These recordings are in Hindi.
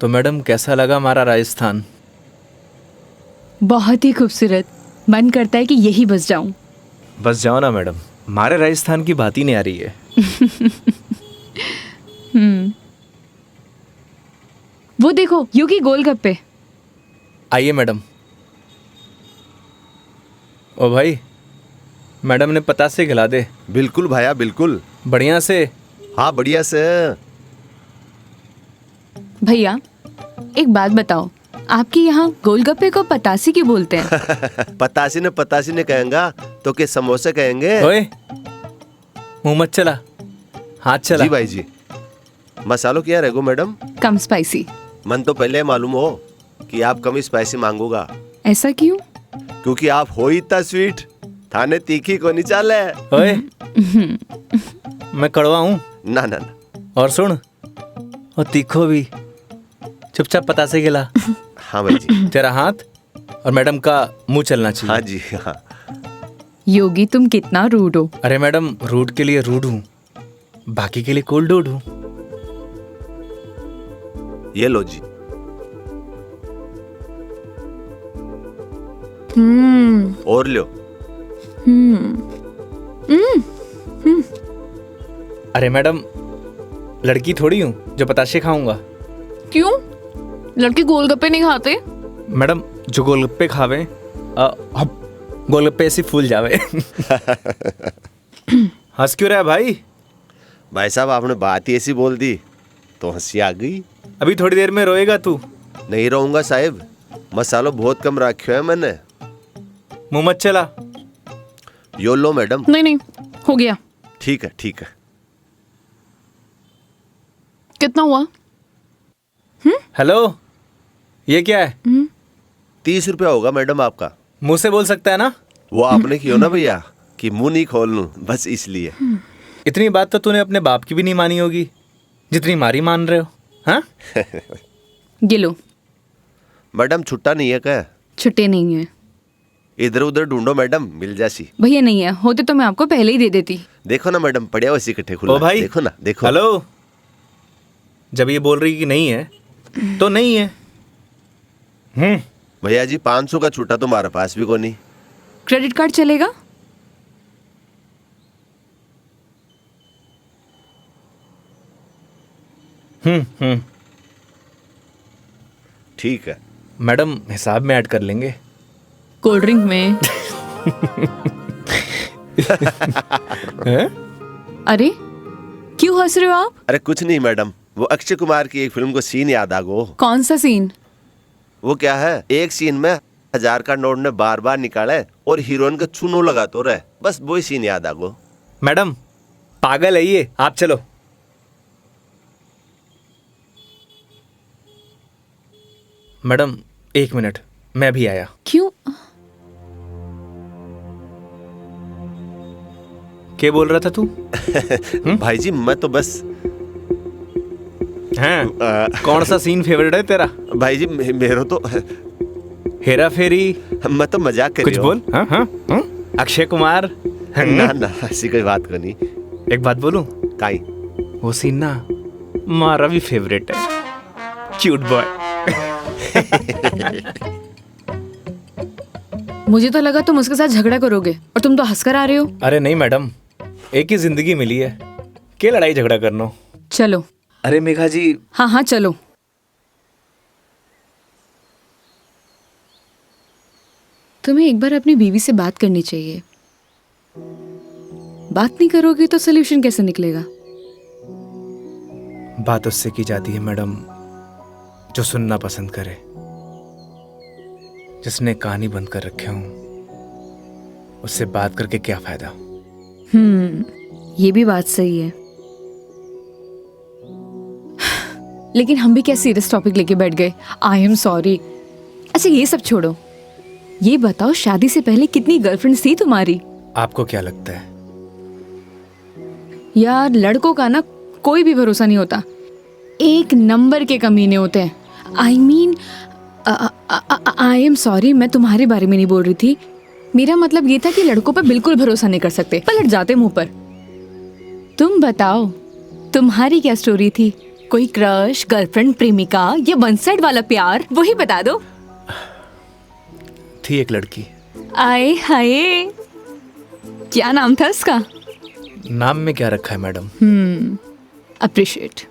तो मैडम कैसा लगा हमारा राजस्थान? बहुत ही खूबसूरत। मन करता है कि यही बस जाऊं। बस जाओ ना मैडम, हमारे राजस्थान की बात ही नहीं आ रही है। वो देखो योगी गोलगप्पे। आइए मैडम। ओ भाई, मैडम ने पतासे खिला दे। बिल्कुल भैया बिल्कुल। बढ़िया से। हाँ बढ़िया से। भैया एक बात बताओ, आपके यहाँ गोलगप्पे को पतासी क्यों बोलते हैं? पतासी ने कहेंगा तो के समोसे कहेंगे। ओए, मुंह मत चला, हाथ चला। जी भाई जी। मसालों क्या रहेगो मैडम? कम स्पाइसी। मन तो पहले मालूम हो कि आप कम स्पाइसी मांगोगा, ऐसा क्यों? क्योंकि आप हो ही इतना स्वीट, थाने तीखी को नहीं चाले। ओए, मैं कड़वा हूँ? ना ना ना। और सुन, और तीखो भी। चुपचाप पतासे खिला। हाँ भाई जी। तेरा हाथ और मैडम का मुंह चलना चाहिए। हाँ जी हाँ। योगी तुम कितना रूड हो। अरे मैडम, रूड के लिए रूड हूँ, बाकी के लिए कोल्ड डूड हूँ। ये लो जी। और लो। अरे मैडम, लड़की थोड़ी हूँ जो पताशे खाऊंगा। क्यों? लड़के गोलगप्पे नहीं खाते? मैडम, जो गोलगप्पे खावे गोलगप्पे ऐसे फूल जावे। हंस क्यों रहा है भाई? भाई साहब आपने बात ही ऐसी बोल दी तो हंसी आ गई। अभी थोड़ी देर में रोएगा तू। नहीं रहूंगा साहब, मसालो बहुत कम रखो है मैंने। मुंह मत चला। यो लो मैडम। नहीं हो गया। ठीक है ठीक है। कितना हुआ? हेलो, ये क्या है? 30 रुपया होगा मैडम आपका। मुंह से बोल सकता है ना? वो आपने किया ना भैया कि मुंह नहीं खोल लूं, बस इसलिए। इतनी बात तो तूने अपने बाप की भी नहीं मानी होगी जितनी मारी मान रहे हो। हाँ? ये लो। मैडम छुट्टा नहीं है क्या? छुट्टे नहीं है। इधर उधर ढूंढो मैडम, मिल जासी। भैया नहीं है, होते तो मैं आपको पहले ही दे देती। देखो ना मैडम, पड़िया वैसे इकट्ठे खुला। ओ भाई, देखो ना देखो। हेलो, जब ये बोल रही कि नहीं है तो नहीं है। भैया जी 500 का छुट्टा तुम्हारे पास भी को नहीं। क्रेडिट कार्ड चलेगा? ठीक है मैडम, हिसाब में ऐड कर लेंगे। कोल्ड ड्रिंक में। हैं? अरे क्यों हंस रहे हो आप? अरे कुछ नहीं मैडम, वो अक्षय कुमार की एक फिल्म को सीन याद आ गो। कौन सा सीन? वो क्या है, एक सीन में 1000 का नोट ने बार बार निकाले और हीरोइन का चूनो लगा तो रहे, बस वही सीन याद आ गो। मैडम, पागल है ये, आप चलो। मैडम, 1 मिनट, मैं भी आया। क्यों? क्या बोल रहा था तू? भाई जी मैं तो बस हैं? कौन सा सीन फेवरेट है तेरा? भाई जी मेरा तो हेरा फेरी? मैं तो मजाक कर कुछ बोल। हाँ हाँ हाँ? अक्षय कुमार? ना ना ऐसी कोई बात करनी। एक बात बोलूं? काई? वो सीन ना हमारा भी फेवरेट है। Cute boy. मुझे तो लगा तुम उसके साथ झगड़ा करोगे और तुम तो हंसकर आ रहे हो। अरे नहीं मैडम, एक ही जिंदगी मिली है, क्या लड़ाई झगड़ा करना। चलो। अरे मेघा जी। हाँ चलो। तुम्हें एक बार अपनी बीवी से बात करनी चाहिए। बात नहीं करोगे तो सोल्यूशन कैसे निकलेगा? बात उससे की जाती है मैडम जो सुनना पसंद करे, जिसने कहानी बंद कर रखे हूं। उससे बात करके क्या फायदा? ये भी बात सही है। लेकिन हम भी क्या सीरियस टॉपिक लेके बैठ गए। आई एम सॉरी। अच्छा ये सब छोड़ो, ये बताओ शादी से पहले कितनी गर्लफ्रेंड्स थी तुम्हारी? आपको क्या लगता है? यार लड़कों का ना कोई भी भरोसा नहीं होता, एक नंबर के कमीने होते हैं। I mean I am sorry, मैं तुम्हारे बारे में नहीं बोल रही थी। मेरा मतलब ये था कि लड़कों पर बिल्कुल भरोसा नहीं कर सकते, पलट जाते मुंह पर। तुम बताओ तुम्हारी क्या स्टोरी थी? कोई क्रश, गर्लफ्रेंड, प्रेमिका या वन साइड वाला प्यार, वही बता दो। थी एक लड़की। आए हाय, क्या नाम था उसका? नाम में क्या रखा है मैडम? अप्रिशिएट।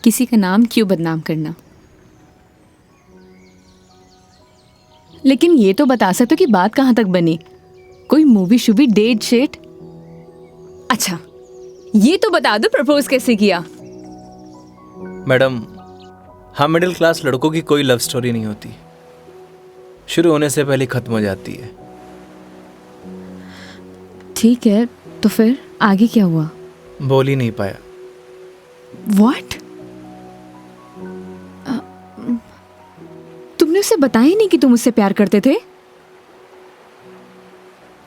किसी का नाम क्यों बदनाम करना। लेकिन ये तो बता सकते हो कि बात कहाँ तक बनी? कोई मूवी शूवी, डेट शेट? अच्छा, ये तो बता दो प्रपोज कैसे किया? मैडम, हम मिडिल क्लास लड़कों की कोई लव स्टोरी नहीं होती, शुरू होने से पहले खत्म हो जाती है। ठीक है, तो फिर आगे क्या हुआ? बोल ही नहीं पाया। What? तुमने उसे बताया ही नहीं कि तुम उससे प्यार करते थे?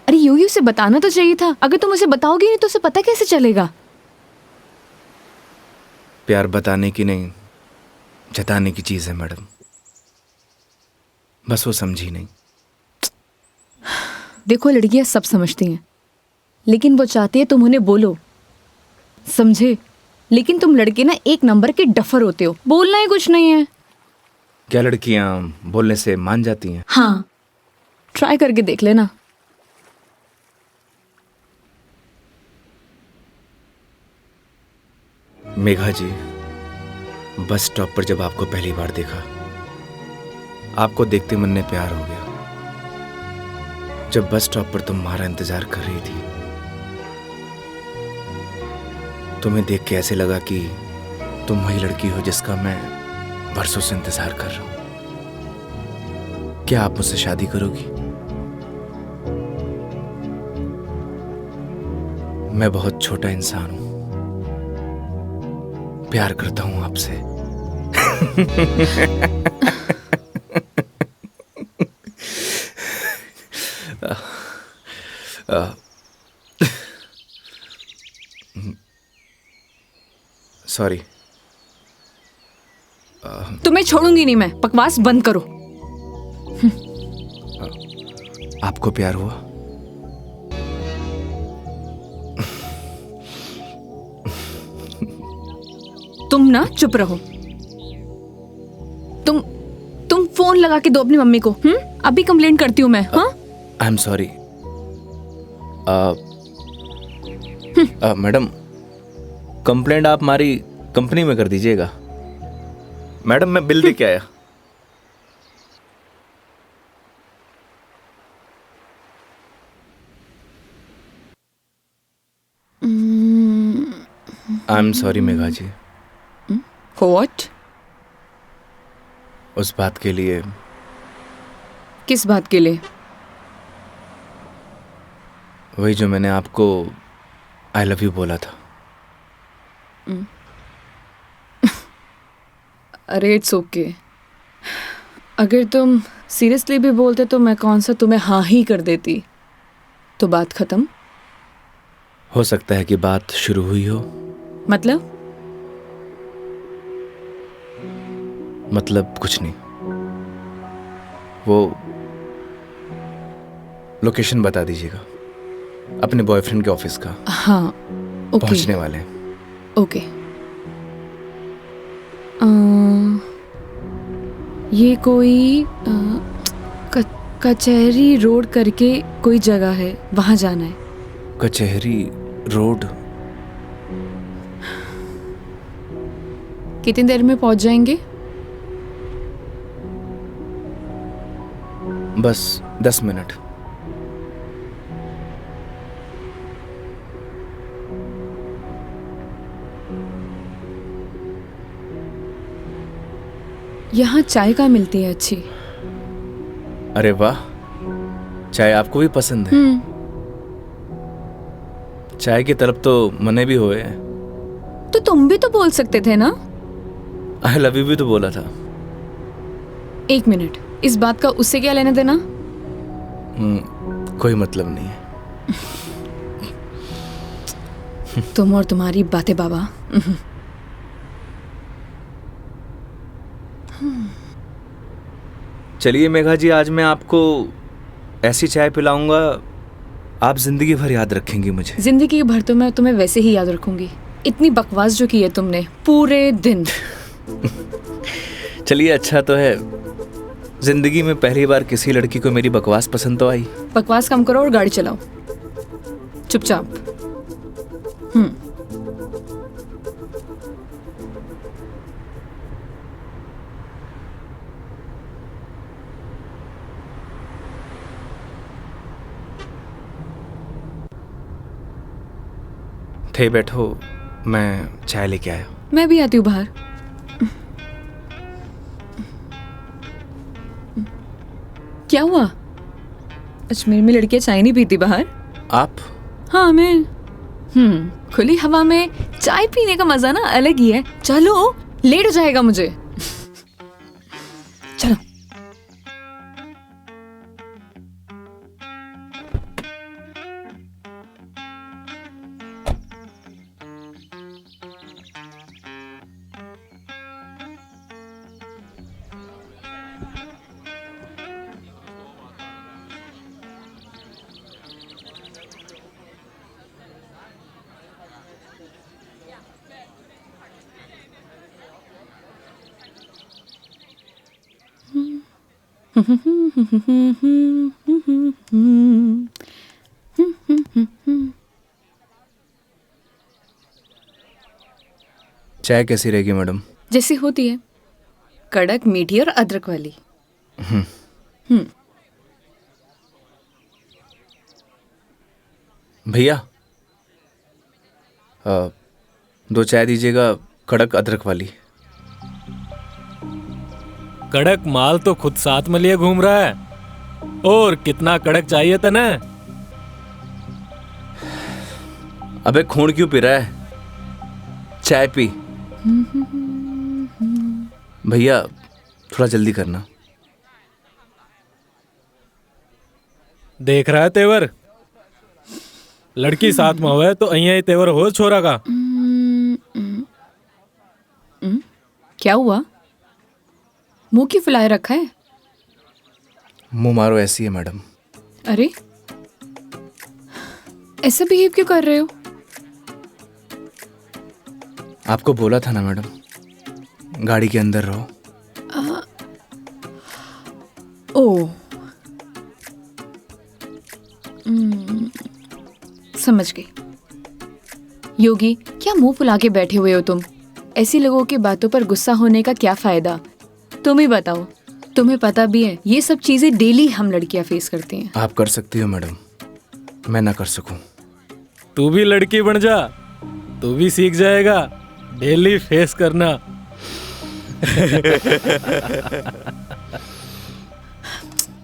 अरे यूं उसे बताना तो चाहिए था। अगर तुम उसे बताओगे नहीं तो उसे पता कैसे चलेगा? प्यार बताने की नहीं, जताने की चीज है मैडम। बस वो समझी नहीं। देखो, लड़कियां सब समझती हैं, लेकिन वो चाहती है तुम उन्हें बोलो, समझे? लेकिन तुम लड़के ना एक नंबर के डफर होते हो, बोलना ही कुछ नहीं है। क्या लड़कियां बोलने से मान जाती हैं? हाँ, ट्राई करके देख लेना। मेघा जी, बस स्टॉप पर जब आपको पहली बार देखा, आपको देखते मन में प्यार हो गया। जब बस स्टॉप पर तुम्हारा इंतजार कर रही थी, तुम्हें देख के ऐसे लगा कि तुम वही लड़की हो जिसका मैं बरसों से इंतजार कर रहा हूं। क्या आप मुझसे शादी करोगी? मैं बहुत छोटा इंसान हूं, प्यार करता हूं आपसे। सॉरी। तुम्हें छोड़ूंगी नहीं मैं, बकवास बंद करो। आपको प्यार हुआ? तुम ना चुप रहो। तुम फोन लगा के दो अपनी मम्मी को। अभी कंप्लेंट करती हूँ मैं। हाँ, आई एम सॉरी। मैडम, कंप्लेंट आप हमारी कंपनी में कर दीजिएगा। मैडम, मैं बिल दे के आया। I am sorry Megha ji, what? उस बात के लिए। किस बात के लिए? वही जो मैंने आपको आई लव यू बोला था। अरे इट्स ओके। अगर तुम सीरियसली भी बोलते तो मैं कौन सा तुम्हें हाँ ही कर देती, तो बात खत्म। हो सकता है कि बात शुरू हुई हो। मतलब कुछ नहीं। वो लोकेशन बता दीजिएगा अपने बॉयफ्रेंड के ऑफिस का। हाँ, ओके। पहुंचने वाले हैं। ओके। ये कोई कचहरी रोड करके कोई जगह है, वहां जाना है। कचहरी रोड? कितनी देर में पहुंच जाएंगे? बस 10 मिनट। यहाँ चाय का मिलती है अच्छी। अरे वाह, चाय आपको भी पसंद है? चाय की तरफ तो मने भी हुए हैं। तो तुम भी तो बोल सकते थे ना। आई लव यू भी तो बोला था। एक मिनट, इस बात का उससे क्या लेना देना? कोई मतलब नहीं है। तुम और तुम्हारी बातें बाबा। चलिए मेघा जी, आज मैं आपको ऐसी चाय पिलाऊंगा, आप जिंदगी भर याद रखेंगी मुझे। जिंदगी भर तो मैं तुम्हें वैसे ही याद रखूंगी। इतनी बकवास जो की है तुमने पूरे दिन। चलिए अच्छा तो है, जिंदगी में पहली बार किसी लड़की को मेरी बकवास पसंद तो आई। बकवास कम करो और गाड़ी चलाओ चुपचाप। थे बैठो, मैं चाय लेके आया। मैं भी आती हूँ बाहर। क्या हुआ? अजमेर में लड़कियां चाय नहीं पीती बाहर? आप? हाँ मैं। खुली हवा में चाय पीने का मजा ना अलग ही है। चलो, लेट हो जाएगा मुझे। चलो। चाय कैसी रहेगी मैडम? जैसी होती है, कड़क, मीठी और अदरक वाली। भैया, 2 चाय दीजिएगा, कड़क अदरक वाली। कड़क माल तो खुद साथ में लिए घूम रहा है, और कितना कड़क चाहिए था ना? अबे खून क्यों पी रहा है? चाय पी। भैया थोड़ा जल्दी करना। देख रहा है तेवर? लड़की साथ में हुआ है तो अहिया ही तेवर हो छोरा का। क्या हुआ? मुंह क्यों फुलाए रखा है? मुंह मारो ऐसी है मैडम। अरे, ऐसा बिहेव क्यों कर रहे हो? आपको बोला था ना मैडम, गाड़ी के अंदर रहो। ओ, समझ गई। योगी, क्या मुंह फुला के बैठे हुए हो तुम? ऐसी लोगों की बातों पर गुस्सा होने का क्या फायदा? तुम ही बताओ। तुम्हें पता भी है ये सब चीजें डेली हम लड़कियां फेस करती हैं। आप कर सकती हो मैडम, मैं ना कर सकूं। तू भी लड़की बन जा, तू भी सीख जाएगा डेली फेस करना।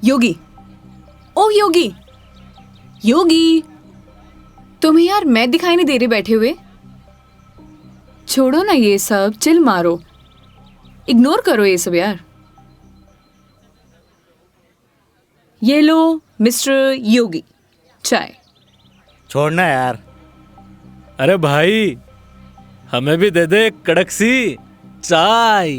योगी, ओ योगी, योगी, तुम्हें यार मैं दिखाई नहीं दे रही बैठे हुए? छोड़ो ना ये सब, चिल मारो, इग्नोर करो ये सब यार। ये लो मिस्टर योगी, चाय। छोड़ना यार। अरे भाई, हमें भी दे दे कड़क सी चाय।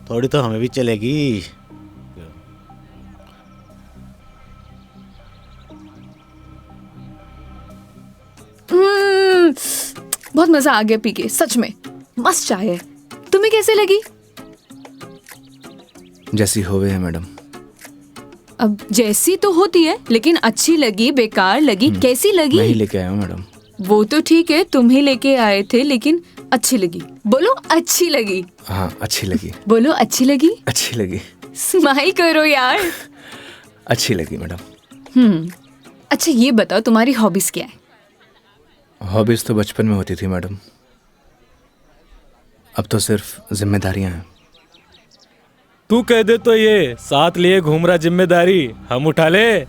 थोड़ी तो हमें भी चलेगी। बहुत मजा आ गया पी के, सच में मस्त चाय है। तुम्हें कैसे लगी? जैसी होवे है मैडम। अब जैसी तो होती है, लेकिन अच्छी लगी, बेकार लगी, कैसी लगी? मैं ही लेके आया हूँ मैडम। वो तो ठीक है, तुम ही लेके आए थे, लेकिन अच्छी लगी। बोलो अच्छी लगी। हाँ अच्छी लगी। बोलो अच्छी लगी। अच्छी लगी। स्माइल करो यार। अच्छी लगी मैडम। अच्छा ये बताओ तुम्हारी हॉबीज क्या है? हॉबीज तो बचपन में होती थी मैडम, अब तो सिर्फ जिम्मेदारियां हैं। तू कह दे तो ये साथ लिए घूम रहा जिम्मेदारी हम उठा ले,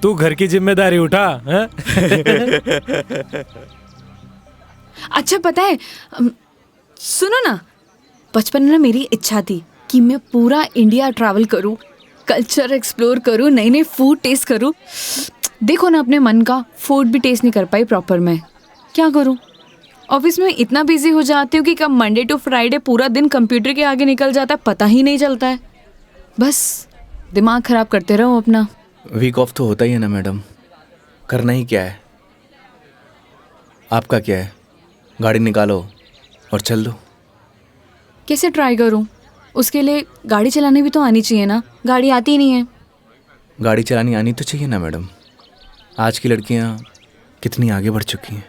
तू घर की जिम्मेदारी उठा है? अच्छा पता है, सुनो ना, बचपन में ना मेरी इच्छा थी कि मैं पूरा इंडिया ट्रैवल करूं, कल्चर एक्सप्लोर करूं, नए नए फूड टेस्ट करूं। देखो ना, अपने मन का फूड भी टेस्ट नहीं कर पाई प्रॉपर मैं। क्या करूं? ऑफिस में इतना बिजी हो जाती हूँ कि कब मंडे टू फ्राइडे पूरा दिन कंप्यूटर के आगे निकल जाता है पता ही नहीं चलता है। बस दिमाग खराब करते रहो अपना। वीक ऑफ तो होता ही है ना मैडम, करना ही क्या है, आपका क्या है, गाड़ी निकालो और चल दो। कैसे ट्राई करूं? उसके लिए गाड़ी चलानी भी तो आनी चाहिए ना, गाड़ी आती ही नहीं है। गाड़ी चलानी आनी तो चाहिए ना मैडम, आज की लड़कियां कितनी आगे बढ़ चुकी हैं।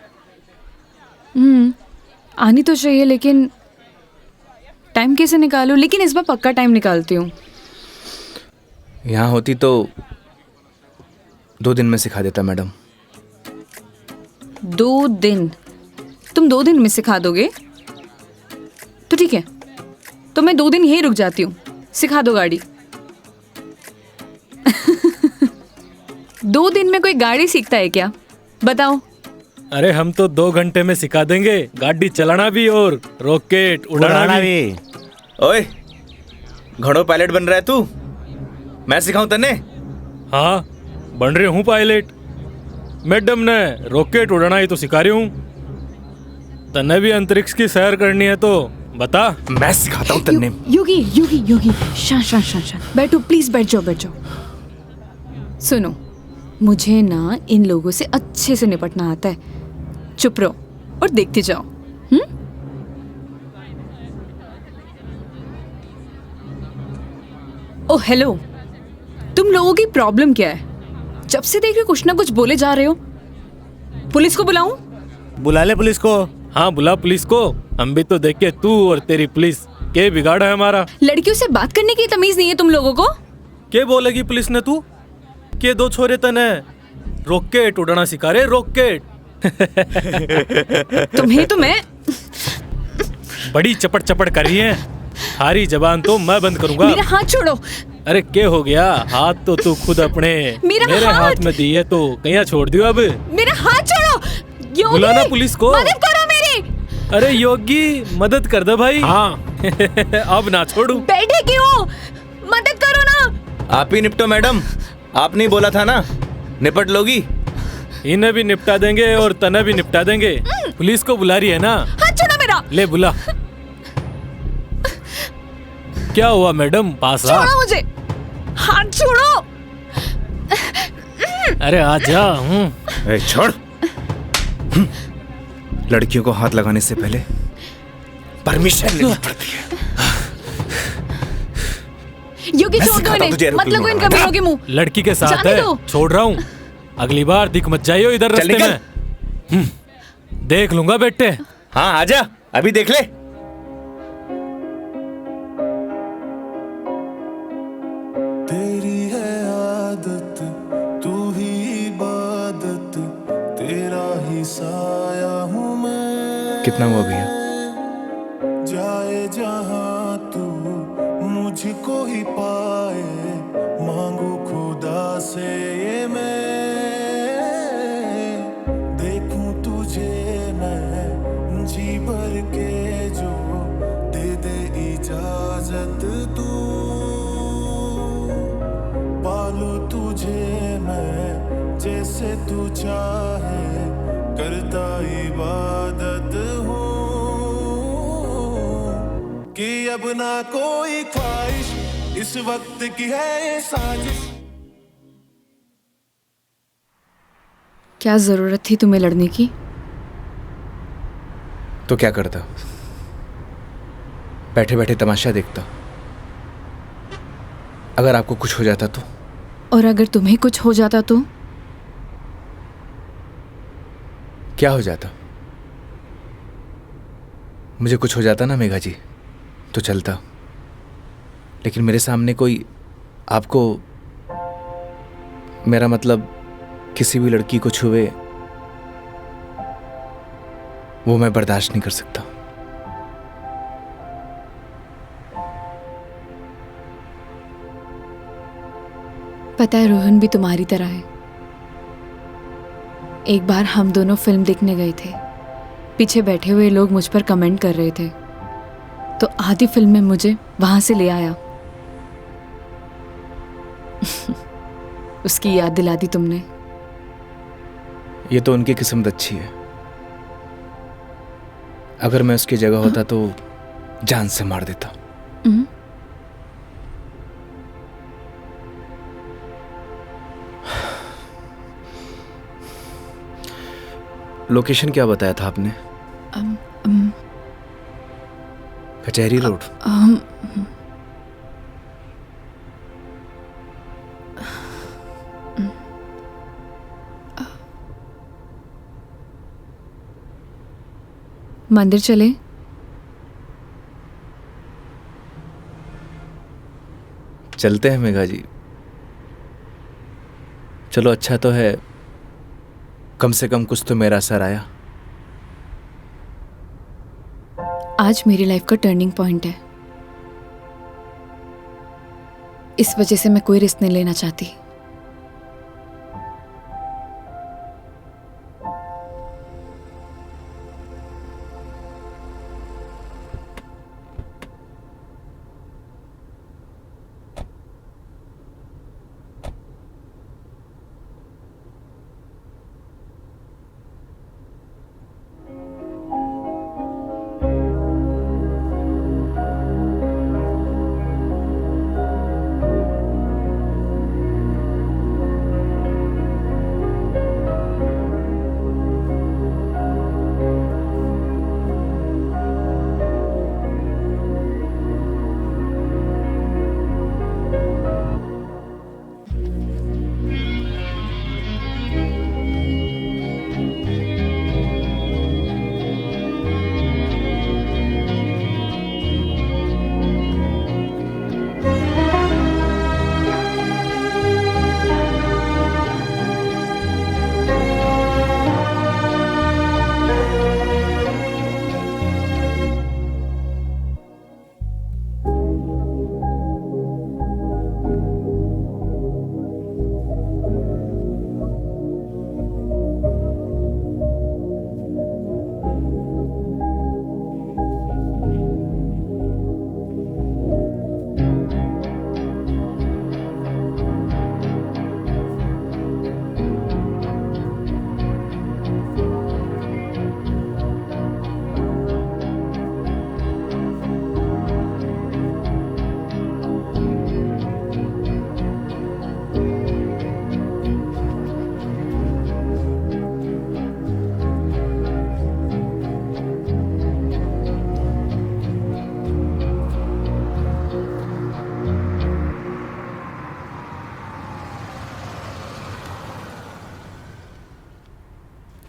आनी तो चाहिए, लेकिन टाइम कैसे निकालूं? लेकिन इस बार पक्का टाइम निकालती हूँ। यहाँ होती तो 2 दिन में सिखा देता मैडम। 2 दिन? तुम 2 दिन में सिखा दोगे? तो ठीक है, तो मैं 2 दिन यहीं रुक जाती हूँ, सिखा दो गाड़ी। 2 दिन में कोई गाड़ी सीखता है क्या? बताओ। अरे हम तो 2 घंटे में सिखा देंगे, गाड़ी चलाना भी और रॉकेट उड़ाना भी। ओए, घोड़ों पायलट बन रहा है तू? मैं सिखाऊं तने? हाँ, बन रहे हूँ पायलट। मैडम ने रॉकेट उड़ाना ही तो सिखा रही हूँ। तन्ने भी अंतरिक्ष की सैर करनी है तो बता। मैं सिखाता हूँ तन्ने। योगी योगी योगी, शांत। बैठो प्लीज, बैठ जाओ। सुनो, मुझे ना इन लोगों से अच्छे से निपटना आता है। चुप रहो और देखते जाओ। ओह हेलो, तुम लोगों की प्रॉब्लम क्या है? जब से देख रहे कुछ ना कुछ बोले जा रहे हो। पुलिस को बुलाऊं? बुला ले पुलिस को। हाँ बुला पुलिस को, हम भी तो देखे तू और तेरी पुलिस के बिगाड़ा है हमारा। लड़कियों से बात करने की तमीज नहीं है तुम लोगों को? के बोलेगी पुलिस ने तू के 2 छोरे तने रॉकेट उड़ाना सिखा रहे, रॉकेट। तुम्हें तो मैं बड़ी चपड़ कर रही है, हारी जबान तो मैं बंद करूंगा। मेरा हाथ छोड़ो। अरे क्या हो गया? हाथ तो तू खुद अपने मेरे हाथ में दी है तो कहीं छोड़ दियो अब। मेरा हाथ छोड़ो। योगी, बुलाना पुलिस को। मदद करो मेरी। अरे योगी मदद कर दे भाई। हाँ। अब ना छोड़ू। बैठे क्यों? मदद करो ना। आप ही निपटो मैडम, आपने ही बोला था ना निपट लोगी। इन्हें भी निपटा देंगे और तने भी निपटा देंगे। पुलिस को बुला रही है ना? हाथ छोड़ो मेरा। ले बुला। क्या हुआ मैडम? पास आ। छोड़ो मुझे, हाथ छोड़ो। अरे आजा। ए, छोड़। लड़कियों को हाथ लगाने से पहले परमिशन लेनी पड़ती है। योगी छोड़ दो इन्हें, मत लगो इन कमीनों के मुंह। लड़की के साथ जाने है, दो। छोड़ रहा हूँ। अगली बार दिख मत जाइयो इधर चल रास्ते निकल। में। देख लूंगा बेटे। हाँ आजा, अभी देख ले। तेरी है आदत, तू ही इबादत, तेरा ही साया हूँ मैं। कितना हुआ भैया? जाए जहाँ तू मुझको ही पाए, मांगू खुदा से ये मैं। देखूं तुझे मैं जी भर के, जो दे दे इजाजत तू। पालू तुझे मैं जैसे तू चाहे, करता इबादत हूँ कि अब ना कोई ख्वाहिश इस वक्त की है ये साजिश। क्या जरूरत थी तुम्हें लड़ने की? तो क्या करता? बैठे बैठे तमाशा देखता। अगर आपको कुछ हो जाता तो? और अगर तुम्हें कुछ हो जाता तो? क्या हो जाता? मुझे कुछ हो जाता ना मेघा जी तो चलता, लेकिन मेरे सामने कोई आपको, मेरा मतलब किसी भी लड़की को छुए, वो मैं बर्दाश्त नहीं कर सकता। पता है रोहन भी तुम्हारी तरह है। एक बार हम दोनों फिल्म देखने गए थे, पीछे बैठे हुए लोग मुझ पर कमेंट कर रहे थे, तो आधी फिल्म में मुझे वहां से ले आया। उसकी याद दिला दी तुमने। ये तो उनकी किस्मत अच्छी है। अगर मैं उसकी जगह होता तो जान से मार देता। लोकेशन क्या बताया था आपने? कचहरी रोड। मंदिर चले? चलते हैं मेघा जी। चलो, अच्छा तो है, कम से कम कुछ तो मेरा असर आया। आज मेरी लाइफ का टर्निंग पॉइंट है। इस वजह से मैं कोई रिस्क नहीं लेना चाहती।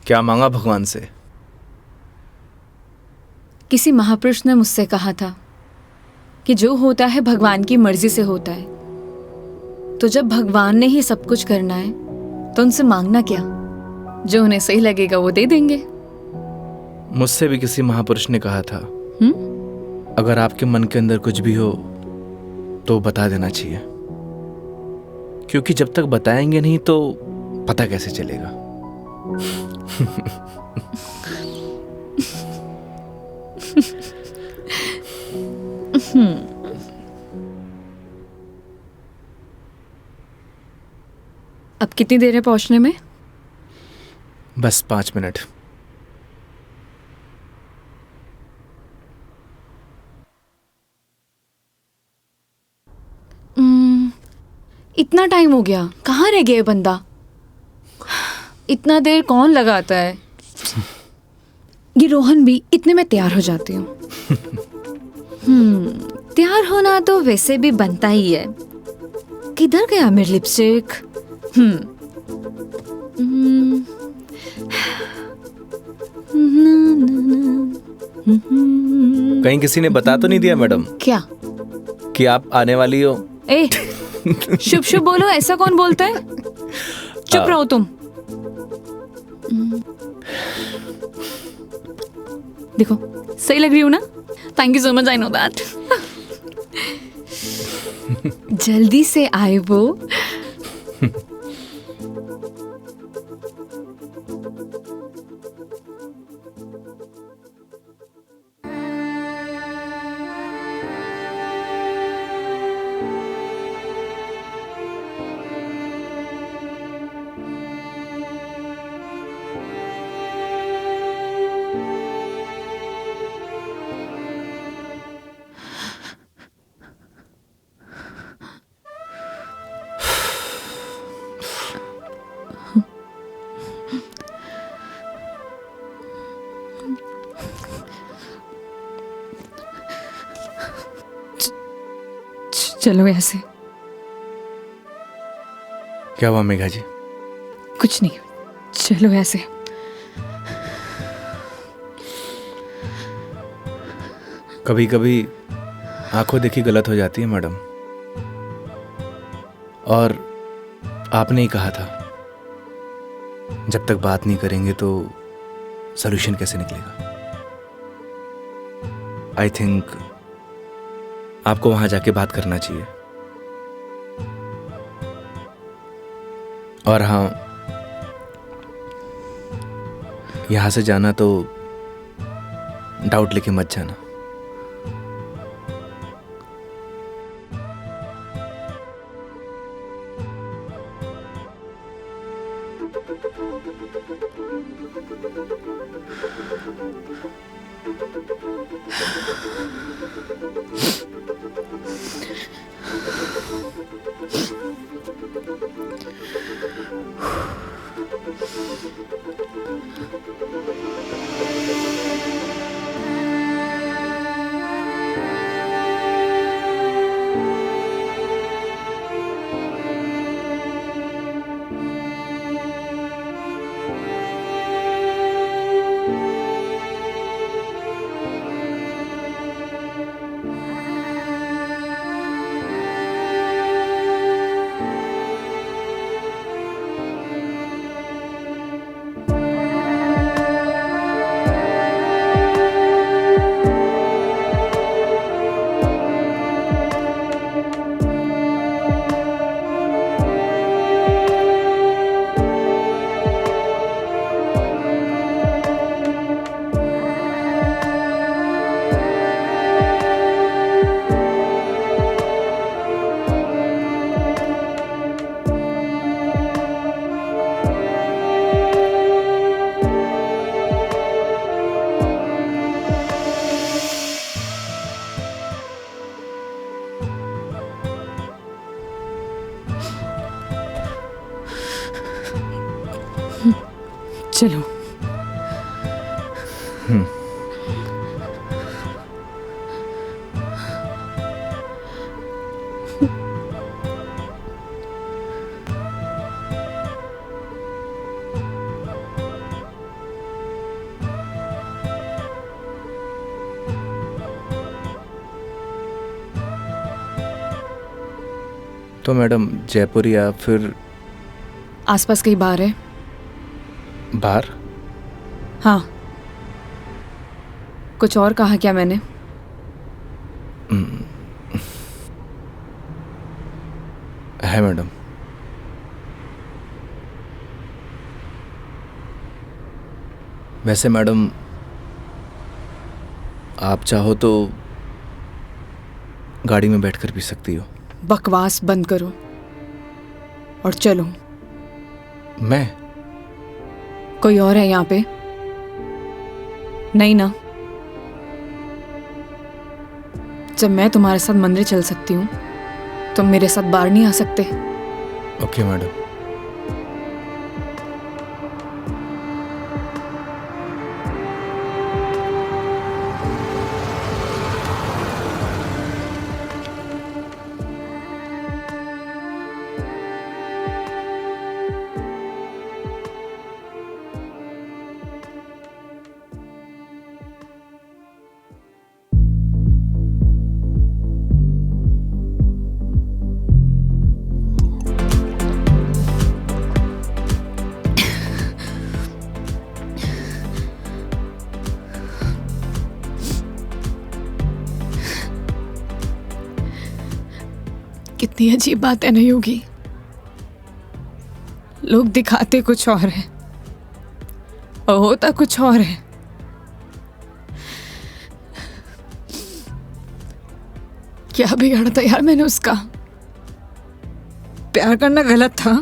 क्या मांगा भगवान से? किसी महापुरुष ने मुझसे कहा था कि जो होता है भगवान की मर्जी से होता है। तो जब भगवान ने ही सब कुछ करना है तो उनसे मांगना क्या? जो उन्हें सही लगेगा वो दे देंगे। मुझसे भी किसी महापुरुष ने कहा था, अगर आपके मन के अंदर कुछ भी हो तो बता देना चाहिए, क्योंकि जब तक बताएंगे नहीं तो पता कैसे चलेगा। अब कितनी देर है पहुंचने में? बस 5 मिनट। इतना टाइम हो गया, कहाँ रह गया ये बंदा? इतना देर कौन लगाता है? ये रोहन भी, इतने में तैयार हो जाती हूँ। तैयार होना तो वैसे भी बनता ही है। किधर गया मेरी लिपस्टिक? कहीं किसी ने बता तो नहीं दिया मैडम क्या? कि आप आने वाली हो? ए, शुभ शुभ बोलो, ऐसा कौन बोलता है? चुप रहो तुम। देखो, सही लग रही हूँ ना? Thank you so much, I know that. जल्दी से आए वो। चलो यहाँ से। क्या हुआ मेघा जी? कुछ नहीं, चलो यहाँ से। कभी कभी आंखों देखी गलत हो जाती है मैडम, और आपने ही कहा था जब तक बात नहीं करेंगे तो सॉल्यूशन कैसे निकलेगा। आई थिंक आपको वहां जाके बात करना चाहिए। और हाँ, यहां से जाना तो डाउट लेके मत जाना। चलो। तो मैडम जयपुर या फिर आसपास कहीं बार है? बाहर? हाँ। कुछ और कहा क्या मैंने? है मैडम। वैसे मैडम आप चाहो तो गाड़ी में बैठकर पी सकती हो। बकवास बंद करो और चलो। मैं? कोई और है यहाँ पे? नहीं ना? जब मैं तुम्हारे साथ मंदिर चल सकती हूँ, तुम मेरे साथ बाहर नहीं आ सकते? Okay madam. कितनी अजीब बात है नहीं होगी। लोग दिखाते कुछ और है और होता कुछ और है। क्या बिगाड़ा था यार मैंने उसका? प्यार करना गलत था।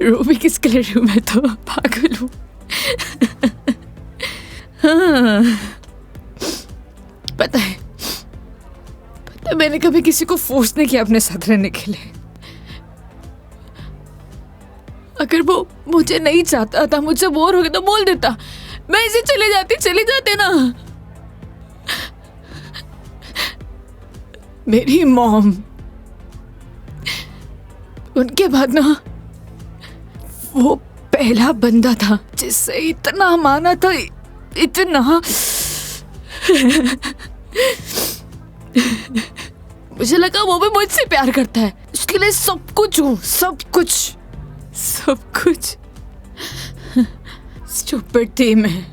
रो भी किसके लिए रू? मैं तो पागल हूं। हाँ, पता है मैंने कभी किसी को फोर्स नहीं किया अपने साथ रहने के लिए। अगर वो मुझे नहीं चाहता था, मुझसे बोर हो गया तो बोल देता, मैं इसे चले जाती ना। मेरी मॉम, उनके बाद ना वो पहला बंदा था जिससे इतना माना था, इतना। मुझे लगा वो भी मुझसे प्यार करता है, उसके लिए सब कुछ हूँ, सब कुछ, सब कुछ। स्टूपिड थी मैं,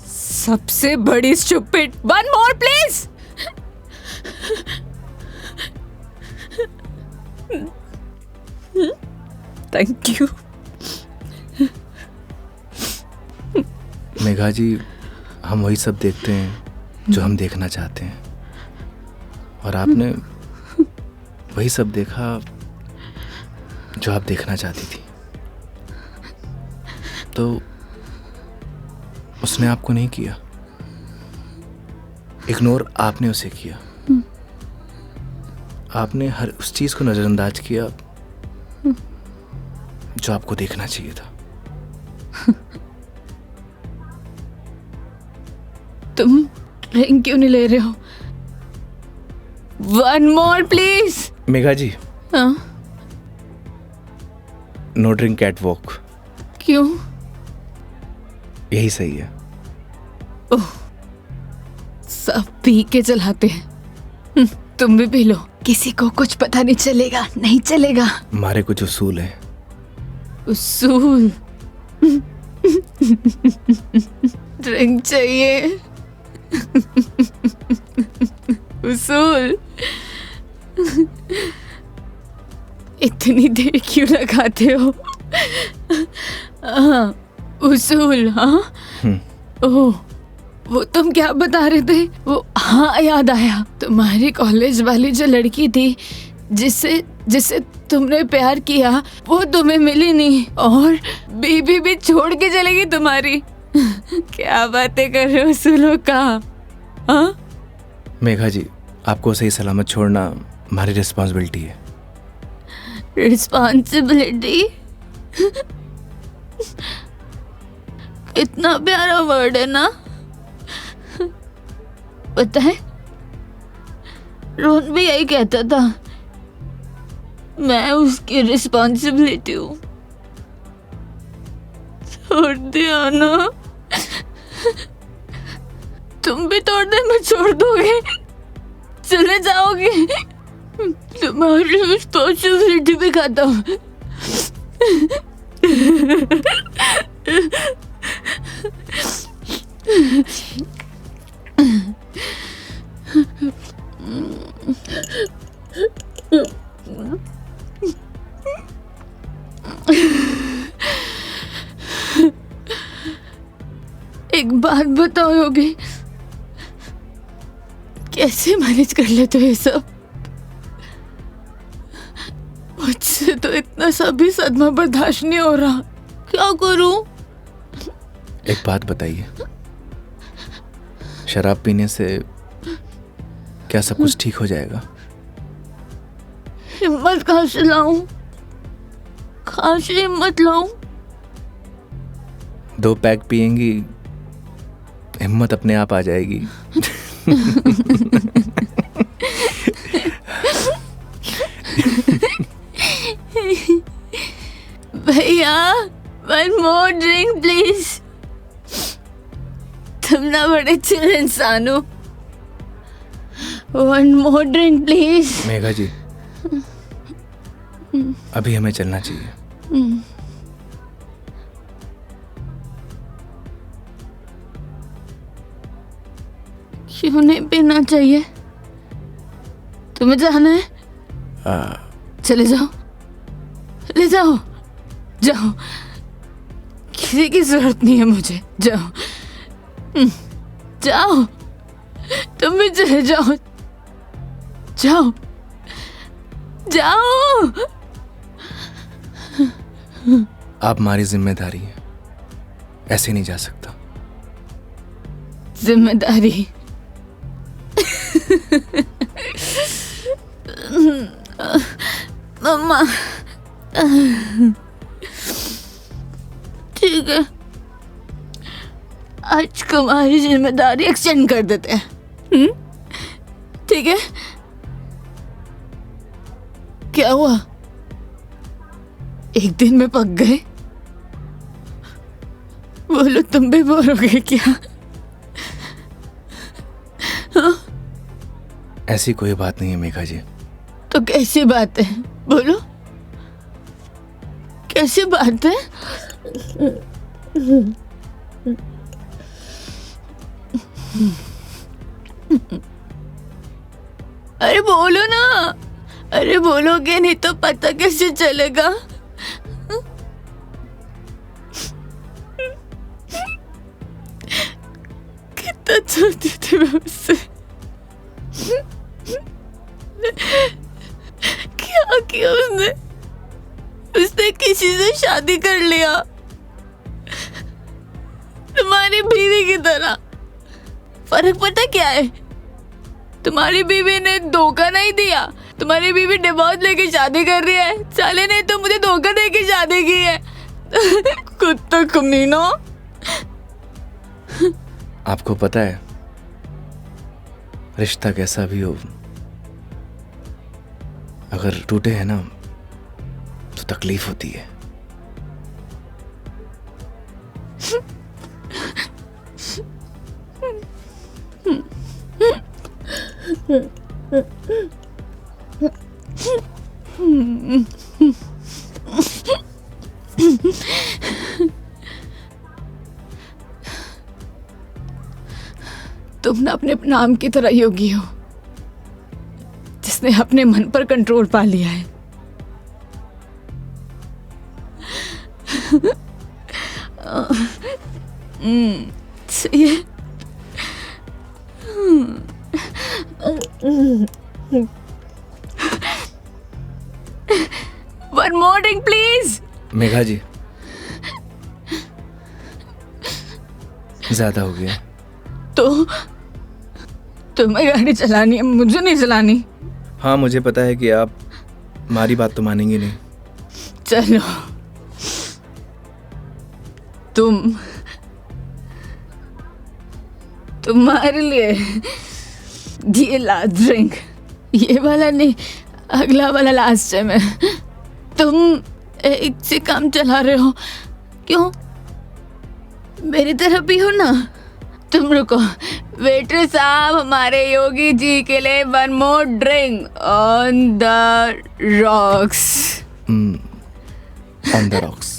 सबसे बड़ी stupid. One more please. Thank you. Megha ji, हम वही सब देखते हैं जो हम देखना चाहते हैं, और आपने वही सब देखा जो आप देखना चाहती थी। तो उसने आपको नहीं किया, इग्नोर आपने उसे किया। आपने हर उस चीज को नजरअंदाज किया जो आपको देखना चाहिए था। तुम ड्रिंक क्यों नहीं ले रहे हो? One more please. Megha ji, हाँ? No drink at walk. क्यों? यही सही है। ओह, सब पी के चलाते हैं। तुम भी पी लो, किसी को कुछ पता नहीं चलेगा, नहीं चलेगा। हमारे कुछ उसूल हैं। उसूल? ड्रिंक चाहिए। उसूल? इतनी देर क्यों लगाते हो? हाँ, उसूल। हाँ, ओह, वो तुम क्या बता रहे थे? वो, हाँ याद आया, तुम्हारी कॉलेज वाली जो लड़की थी जिससे तुमने प्यार किया, वो तुम्हें मिली नहीं, और बीबी भी छोड़ के चलेगी तुम्हारी। क्या बातें कर रहे हो उसूलों का? हाँ? मेघा जी, आपको सही सलामत छोड़ना हमारी रिस्पॉन्सिबिलिटी है। रिस्पॉन्सिबिलिटी? इतना प्यारा वर्ड है ना। पता है, रोहन भी यही कहता था, मैं उसकी रिस्पॉन्सिबिलिटी हूँ। छोड़ दिया ना? तुम भी थोड़ी देर में छोड़ दोगे, चले जाओगे। तुम्हारी रिस्पॉन्सिबिलिटी भी खत्म। एक बात बताओ योगी, कैसे मैनेज कर लेते हो ये सब? मुझसे तो इतना सा भी सदमा बर्दाश्त नहीं हो रहा, क्या करूं? एक बात बताइए, शराब पीने से क्या सब कुछ ठीक हो जाएगा? हिम्मत कहाँ से लाऊं? कहाँ से हिम्मत लाऊं? 2 पैक पिएंगी, हिम्मत अपने आप आ जाएगी। भैया, वन मोर ड्रिंक प्लीज। तुम ना बड़े चिल इंसान हो। One more drink please. Megha ji, अभी हमें चलना चाहिए। क्यों नहीं पीना चाहिए? तुम्हें जाना है? चले जाओ, ले जाओ, जाओ, किसी की जरूरत नहीं है मुझे। जाओ, जाओ, तुम भी चले जाओ, जाओ, जाओ। आप हमारी जिम्मेदारी है, ऐसे नहीं जा सकता। जिम्मेदारी? मम्मा, ठीक है, आज तुम्हारी जिम्मेदारी एक्सटेंड कर देते हैं। ठीक ठीक है? क्या हुआ? एक दिन में पक गए? बोलो, तुम भी बोर हो गए क्या? ऐसी कोई बात नहीं है मेघा जी। तो कैसी बात है? बोलो, कैसी बात है? अरे बोलो ना, अरे बोलोगे नहीं तो पता कैसे चलेगा? कितना चाहती थी मैं उससे, क्या किया उसने? उसने किसी से शादी कर लिया, तुम्हारी बीवी की तरह। फर्क पता क्या है? तुम्हारी बीवी ने धोखा नहीं दिया, तुम्हारी बीवी डिवोर्स लेके शादी कर रही है। साले ने तो मुझे धोखा देके शादी की है। कुत्ता कमीना। आपको पता है, रिश्ता कैसा भी हो, अगर टूटे हैं ना तो तकलीफ होती है। तुम ना अपने नाम की तरह योगी हो, जिसने अपने मन पर कंट्रोल पा लिया है। सही है। One more drink, please. Megha जी, ज्यादा हो गया। तो तुम्हें गाड़ी चलानी है, मुझे नहीं चलानी। हाँ, मुझे पता है कि आप हमारी बात तो मानेंगे नहीं। चलो, तुम्हारे लिए ये लास्ट ड्रिंक, ये वाला नहीं, अगला वाला लास्ट टाइम है। तुम एक से काम चला रहे हो, क्यों? मेरी तरह भी हो ना। तुम रुको, वेटर साहब, हमारे योगी जी के लिए one more drink on the rocks. On the rocks.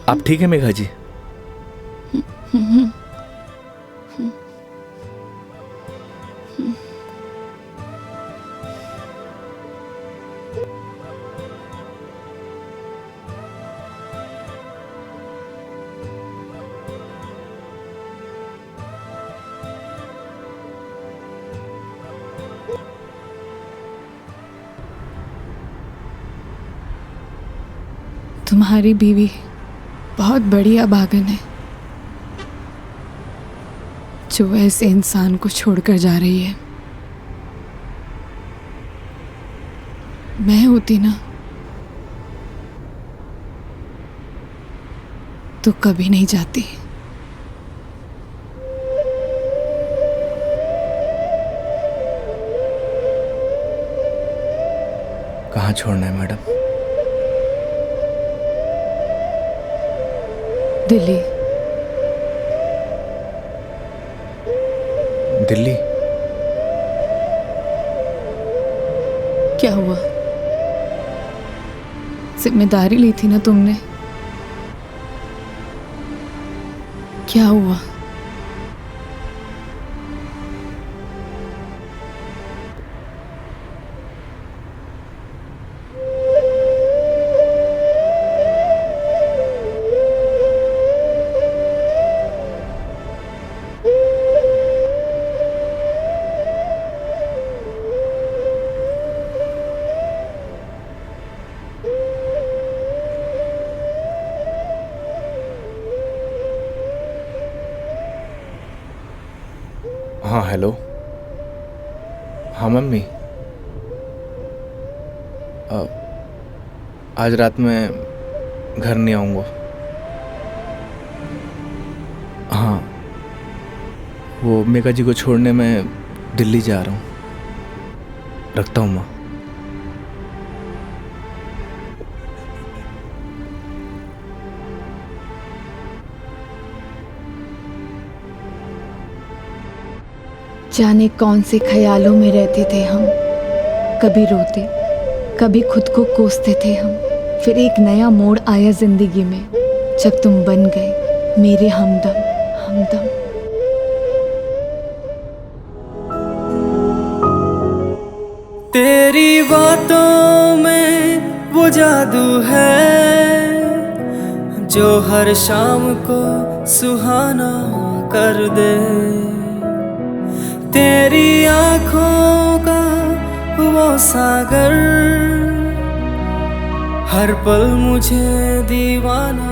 आप ठीक है मेघा जी? तुम्हारी बीवी बहुत बड़ी अभागन है जो ऐसे इंसान को छोड़कर जा रही है। मैं होती ना तो कभी नहीं जाती। कहाँ छोड़ना है मैडम? दिल्ली। दिल्ली? क्या हुआ? जिम्मेदारी ली थी ना तुमने, क्या हुआ? हाँ हेलो। हाँ मम्मी, आज रात में घर नहीं आऊँगा। हाँ, वो मेघा जी को छोड़ने मैं दिल्ली जा रहा हूँ। रखता हूँ माँ। जाने कौन से ख्यालों में रहते थे हम, कभी रोते कभी खुद को कोसते थे हम। फिर एक नया मोड़ आया जिंदगी में, जब तुम बन गए मेरे हमदम हमदम। तेरी बातों में वो जादू है जो हर शाम को सुहाना कर दे। तेरी आँखों का वो सागर हर पल मुझे दीवाना